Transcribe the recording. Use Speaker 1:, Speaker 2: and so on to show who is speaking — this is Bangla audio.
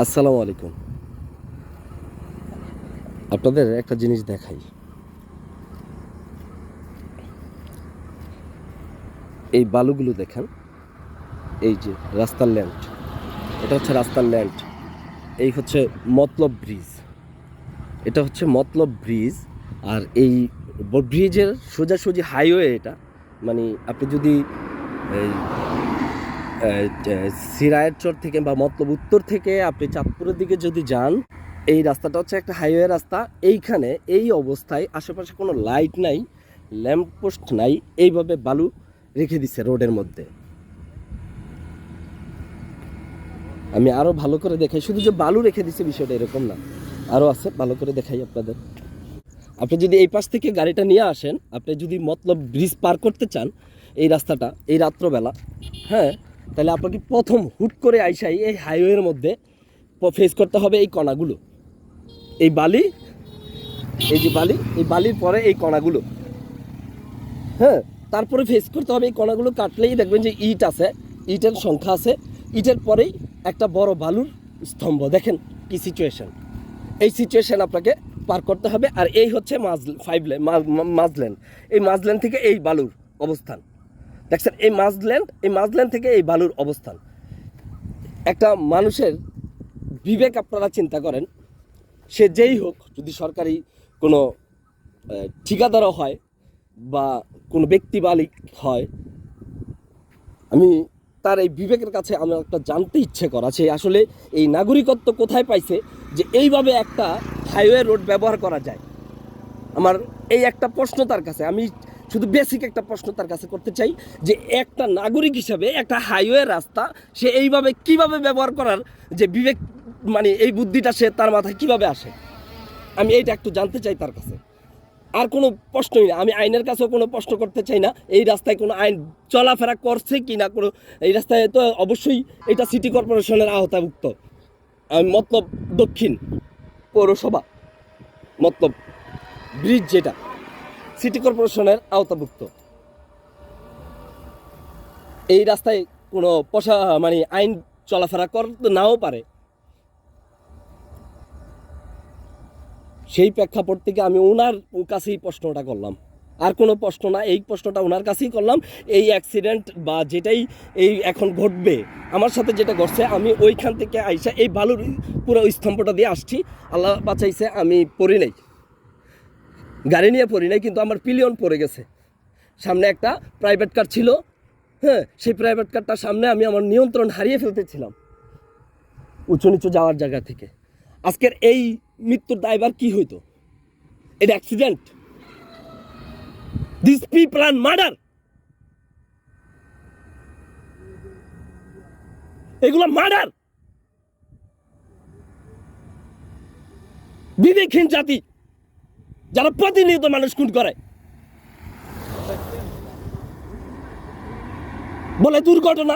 Speaker 1: আসসালামু আলাইকুম। আপনাদের একটা জিনিস দেখাই। এই বালুগুলো দেখেন, এই যে রাস্তার ল্যান্ড, এটা হচ্ছে রাস্তার ল্যান্ড। এই হচ্ছে মতলব ব্রিজ, এটা হচ্ছে মতলব ব্রিজ। আর এই ব্রিজের সোজাসুজি হাইওয়ে এটা। মানে আপনি যদি এই সিরায়েরচর থেকে বা মতলব উত্তর থেকে আপনি চাঁদপুরের দিকে যদি যান, এই রাস্তাটা হচ্ছে একটা হাইওয়ে রাস্তা। এইখানে এই অবস্থায় আশেপাশে কোনো লাইট নাই, ল্যাম্পপোস্ট নাই, এইভাবে বালু রেখে দিছে রোডের মধ্যে। আমি আরও ভালো করে দেখাই, শুধু যে বালু রেখে দিছে বিষয়টা এরকম না, আরও আছে, ভালো করে দেখাই আপনাদের। আপনি যদি এই পাশ থেকে গাড়িটা নিয়ে আসেন, আপনি যদি মতলব ব্রিজ পার করতে চান এই রাস্তাটা এই রাত্রবেলা, হ্যাঁ, তাহলে আপনাকে প্রথম হুট করে আইসাই এই হাইওয়ের মধ্যে ফেস করতে হবে এই কণাগুলো, এই বালি, এই যে বালি, এই বালির পরে এই কণাগুলো, হ্যাঁ, তারপরে ফেস করতে হবে এই কণাগুলো। কাটলেই দেখবেন যে ইট আছে, ইটের সংখ্যা আছে, ইটের পরেই একটা বড় বালুর স্তম্ভ। দেখেন কি সিচুয়েশন, এই সিচুয়েশন আপনাকে পার করতে হবে। আর এই হচ্ছে মাজলেন, এই মাজলেন থেকে এই বালুর অবস্থান দেখছেন, এই মাজলেন থেকে এই বালুর অবস্থান। একটা মানুষের বিবেক আপনারা চিন্তা করেন, সে যেই হোক, যদি সরকারি কোনো ঠিকাদারও হয় বা কোনো ব্যক্তি মালিক হয়, আমি তার এই বিবেকের কাছে আমার একটা জানতে ইচ্ছে করা, সে আসলে এই নাগরিকত্ব কোথায় পাইছে যে এইভাবে একটা হাইওয়ে রোড ব্যবহার করা যায়। আমার এই একটা প্রশ্ন তার কাছে, আমি শুধু বেসিক একটা প্রশ্ন তার কাছে করতে চাই যে একটা নাগরিক হিসাবে একটা হাইওয়ে রাস্তা সে এইভাবে কিভাবে ব্যবহার করার যে বিবেক, মানে এই বুদ্ধিটা সে তার মাথায় কিভাবে আসে, আমি এইটা একটু জানতে চাই তার কাছে। আর কোনো প্রশ্নই না, আমি আইনের কাছেও কোনো প্রশ্ন করতে চাই না। এই রাস্তায় কোনো আইন চলাফেরা করছে কি না, কোনো এই রাস্তায় তো অবশ্যই এটা সিটি কর্পোরেশনের আওতাভুক্ত। আমি মতলব দক্ষিণ পৌরসভা, মতলব ব্রিজ যেটা সিটি কর্পোরেশনের আওতাভুক্ত। এই রাস্তায় কোনো মানে আইন চলাফেরা করতে নাও পারে। সেই প্রেক্ষাপট থেকে আমি ওনার কাছেই প্রশ্নটা করলাম, আর কোনো প্রশ্ন না, এই প্রশ্নটা ওনার কাছেই করলাম। এই অ্যাক্সিডেন্ট বা যেটাই এই এখন ঘটবে, আমার সাথে যেটা ঘটছে, আমি ওইখান থেকে আইসা এই বালুর পুরো স্তম্ভটা দিয়ে আসছি। আল্লাহ বাঁচাইছে, আমি পড়ি নাই, গাড়ি নিয়ে পড়ি নাই, কিন্তু আমার পিলিয়ন পড়ে গেছে। সামনে একটা প্রাইভেট কার ছিল, হ্যাঁ, সেই প্রাইভেট কারটার সামনে আমি আমার নিয়ন্ত্রণ হারিয়ে ফেলতেছিলাম উঁচু নিচু যাওয়ার জায়গা থেকে। আজকের এই মৃত্যুর দায়ভার কি হইতো? এটা accident, this people are murder, এগুলো মার্ডার। বিবেকহীন জাতি যারা প্রতিনিয়ত মানুষ খুন করে, বলে দুর্ঘটনা।